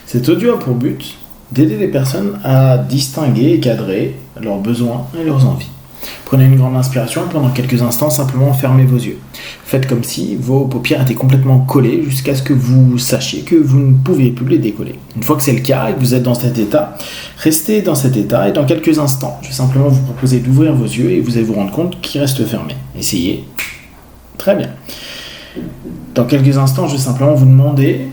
Cet audio a pour but d'aider les personnes à distinguer et cadrer leurs besoins et leurs envies. Prenez une grande inspiration et pendant quelques instants, simplement fermez vos yeux. Faites comme si vos paupières étaient complètement collées jusqu'à ce que vous sachiez que vous ne pouviez plus les décoller. Une fois que c'est le cas et que vous êtes dans cet état, restez dans cet état et dans quelques instants, je vais simplement vous proposer d'ouvrir vos yeux et vous allez vous rendre compte qu'ils restent fermés. Essayez. Très bien. Dans quelques instants, je vais simplement vous demander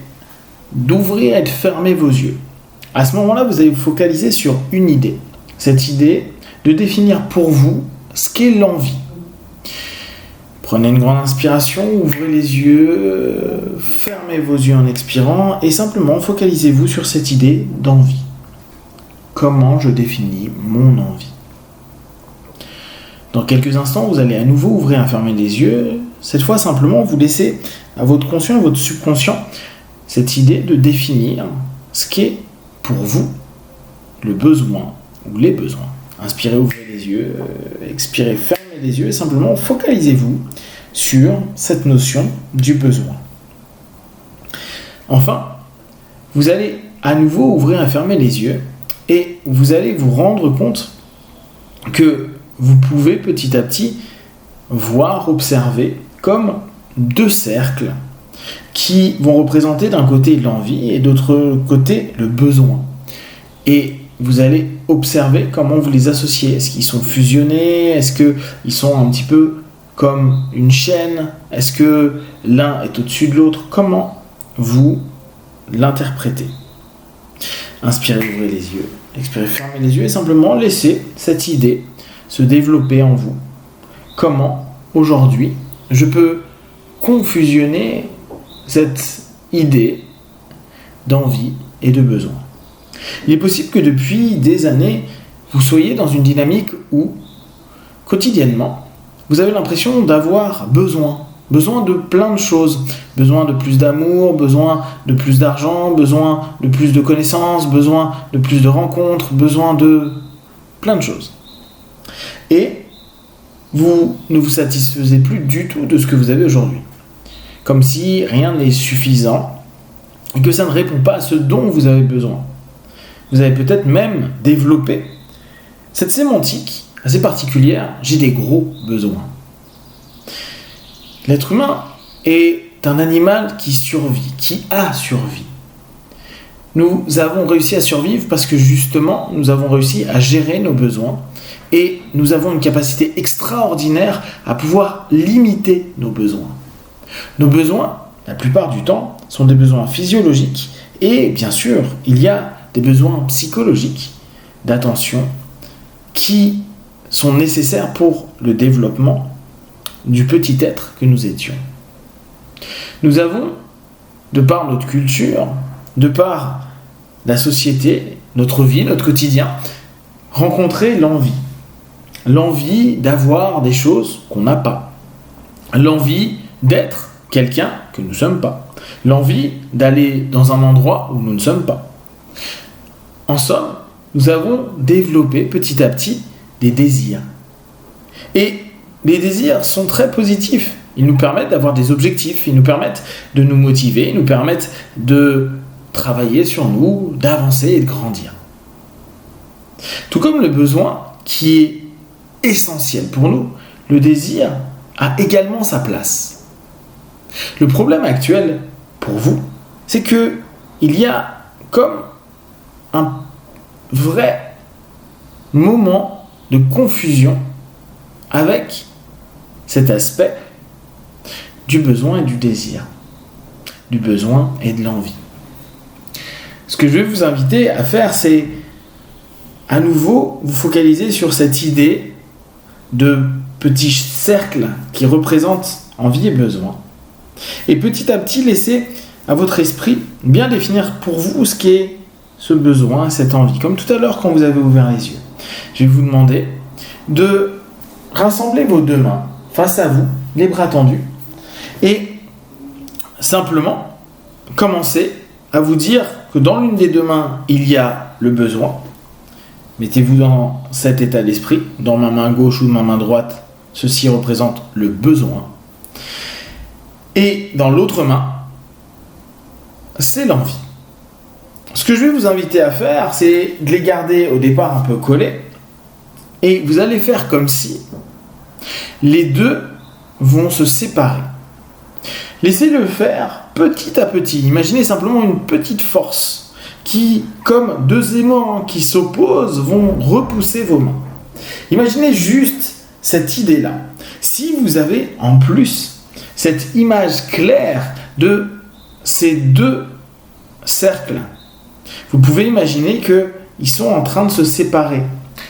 d'ouvrir et de fermer vos yeux. À ce moment-là, vous allez vous focaliser sur une idée. Cette idée de définir pour vous ce qu'est l'envie. Prenez une grande inspiration, ouvrez les yeux, fermez vos yeux en expirant et simplement focalisez-vous sur cette idée d'envie. Comment je définis mon envie? Dans quelques instants, vous allez à nouveau ouvrir et fermer les yeux. Cette fois, simplement, vous laissez à votre conscient et votre subconscient cette idée de définir ce qu'est pour vous le besoin ou les besoins. Inspirez, ouvrez les yeux, expirez, fermez les yeux et simplement focalisez-vous sur cette notion du besoin. Enfin, vous allez à nouveau ouvrir et fermer les yeux et vous allez vous rendre compte que vous pouvez petit à petit voir, observer comme deux cercles qui vont représenter d'un côté l'envie et d'autre côté le besoin. Et vous allez observer comment vous les associez. Est-ce qu'ils sont fusionnés? Est-ce qu'ils sont un petit peu comme une chaîne? Est-ce que l'un est au-dessus de l'autre? Comment vous l'interprétez? Inspirez, ouvrez les yeux. Expirez, fermez les yeux et simplement laissez cette idée se développer en vous. Comment, aujourd'hui, je peux confusionner cette idée d'envie et de besoin? Il est possible que depuis des années, vous soyez dans une dynamique où, quotidiennement, vous avez l'impression d'avoir besoin de plein de choses. Besoin de plus d'amour, besoin de plus d'argent, besoin de plus de connaissances, besoin de plus de rencontres, besoin de plein de choses. Et vous ne vous satisfaisez plus du tout de ce que vous avez aujourd'hui. Comme si rien n'est suffisant et que ça ne répond pas à ce dont vous avez besoin. Vous avez peut-être même développé cette sémantique assez particulière, j'ai des gros besoins. L'être humain est un animal qui survit, qui a survécu. Nous avons réussi à survivre parce que justement, nous avons réussi à gérer nos besoins et nous avons une capacité extraordinaire à pouvoir limiter nos besoins. Nos besoins, la plupart du temps, sont des besoins physiologiques et bien sûr, il y a des besoins psychologiques d'attention qui sont nécessaires pour le développement du petit être que nous étions. Nous avons, de par notre culture, de par la société, notre vie, notre quotidien, rencontré l'envie. L'envie d'avoir des choses qu'on n'a pas. L'envie d'être quelqu'un que nous ne sommes pas. L'envie d'aller dans un endroit où nous ne sommes pas. En somme, nous avons développé petit à petit des désirs. Et les désirs sont très positifs. Ils nous permettent d'avoir des objectifs, ils nous permettent de nous motiver, ils nous permettent de travailler sur nous, d'avancer et de grandir. Tout comme le besoin qui est essentiel pour nous, le désir a également sa place. Le problème actuel pour vous, c'est que il y a comme un vrai moment de confusion avec cet aspect du besoin et du désir, du besoin et de l'envie. Ce que je vais vous inviter à faire, c'est à nouveau vous focaliser sur cette idée de petit cercle qui représente envie et besoin. Et petit à petit, laissez à votre esprit bien définir pour vous ce qu'est ce besoin, cette envie. Comme tout à l'heure quand vous avez ouvert les yeux. Je vais vous demander de rassembler vos deux mains face à vous, les bras tendus, et simplement commencer à vous dire que dans l'une des deux mains, il y a le besoin. Mettez-vous dans cet état d'esprit. Dans ma main gauche ou ma main droite, ceci représente le besoin. Et dans l'autre main, c'est l'envie. Ce que je vais vous inviter à faire, c'est de les garder au départ un peu collés. Et vous allez faire comme si les deux vont se séparer. Laissez-le faire petit à petit. Imaginez simplement une petite force qui, comme deux aimants qui s'opposent, vont repousser vos mains. Imaginez juste cette idée-là. Si vous avez en plus cette image claire de ces deux cercles, vous pouvez imaginer qu'ils sont en train de se séparer,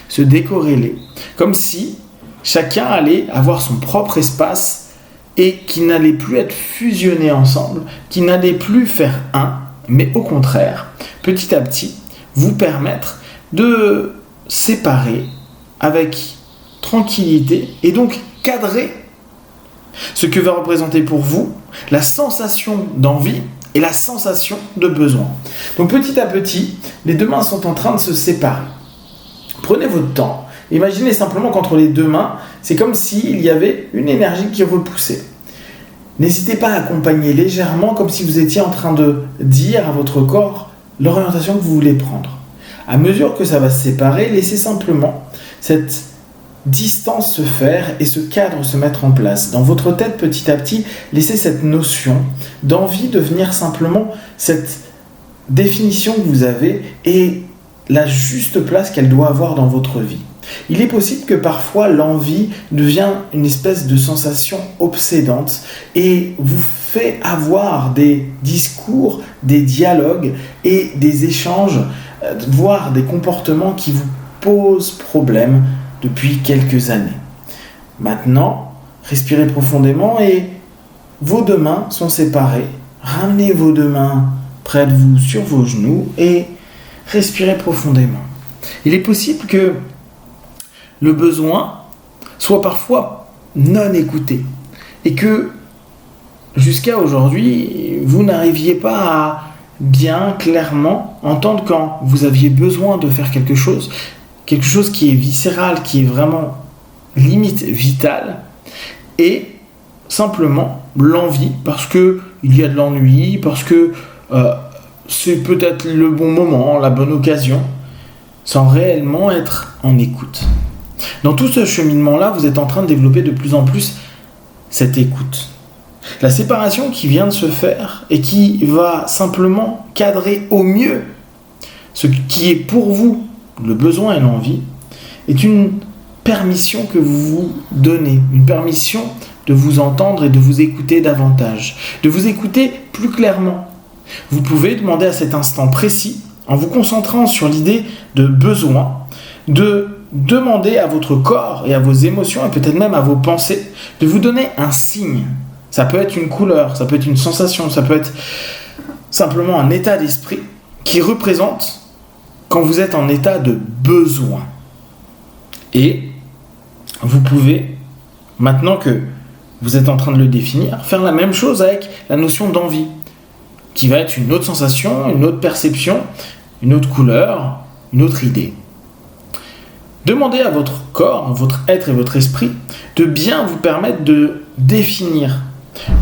se décorréler, comme si chacun allait avoir son propre espace et qu'ils n'allaient plus être fusionnés ensemble, qu'ils n'allaient plus faire un, mais au contraire, petit à petit, vous permettre de séparer avec tranquillité et donc cadrer ce que va représenter pour vous la sensation d'envie et la sensation de besoin. Donc petit à petit, les deux mains sont en train de se séparer. Prenez votre temps. Imaginez simplement qu'entre les deux mains, c'est comme s'il y avait une énergie qui repoussait. N'hésitez pas à accompagner légèrement comme si vous étiez en train de dire à votre corps l'orientation que vous voulez prendre. À mesure que ça va se séparer, laissez simplement cette distance se faire et ce cadre se mettre en place. Dans votre tête, petit à petit, laissez cette notion d'envie devenir simplement cette définition que vous avez et la juste place qu'elle doit avoir dans votre vie. Il est possible que parfois l'envie devienne une espèce de sensation obsédante et vous fait avoir des discours, des dialogues et des échanges, voire des comportements qui vous posent problème depuis quelques années. Maintenant, respirez profondément et vos deux mains sont séparées. Ramenez vos deux mains près de vous sur vos genoux et respirez profondément. Il est possible que le besoin soit parfois non écouté et que jusqu'à aujourd'hui, vous n'arriviez pas à bien clairement entendre quand vous aviez besoin de faire quelque chose qui est viscéral, qui est vraiment limite vital, et simplement l'envie, parce qu'il y a de l'ennui, parce que c'est peut-être le bon moment, la bonne occasion, sans réellement être en écoute. Dans tout ce cheminement-là, vous êtes en train de développer de plus en plus cette écoute. La séparation qui vient de se faire et qui va simplement cadrer au mieux ce qui est pour vous le besoin et l'envie, est une permission que vous vous donnez, une permission de vous entendre et de vous écouter davantage, de vous écouter plus clairement. Vous pouvez demander à cet instant précis, en vous concentrant sur l'idée de besoin, de demander à votre corps et à vos émotions, et peut-être même à vos pensées, de vous donner un signe. Ça peut être une couleur, ça peut être une sensation, ça peut être simplement un état d'esprit qui représente quand vous êtes en état de besoin. Et vous pouvez, maintenant que vous êtes en train de le définir, faire la même chose avec la notion d'envie, qui va être une autre sensation, une autre perception, une autre couleur, une autre idée. Demandez à votre corps, votre être et votre esprit de bien vous permettre de définir,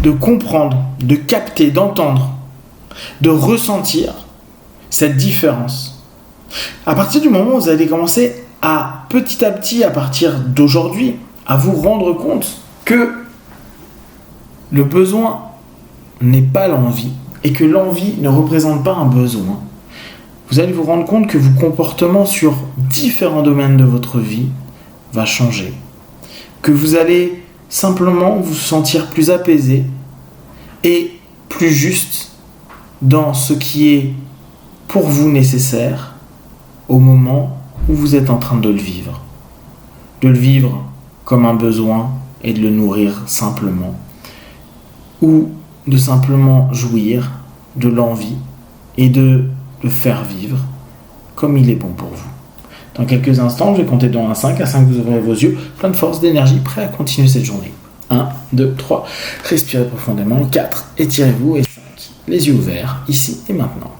de comprendre, de capter, d'entendre, de ressentir cette différence. À partir du moment où vous allez commencer à petit, à partir d'aujourd'hui, à vous rendre compte que le besoin n'est pas l'envie et que l'envie ne représente pas un besoin, vous allez vous rendre compte que vos comportements sur différents domaines de votre vie va changer, que vous allez simplement vous sentir plus apaisé et plus juste dans ce qui est pour vous nécessaire au moment où vous êtes en train de le vivre. De le vivre comme un besoin et de le nourrir simplement. Ou de simplement jouir de l'envie et de le faire vivre comme il est bon pour vous. Dans quelques instants, je vais compter de 1 à 5. À 5, vous ouvrez vos yeux, plein de force, d'énergie, prêt à continuer cette journée. 1, 2, 3. Respirez profondément. 4, étirez-vous. Et 5, les yeux ouverts, ici et maintenant.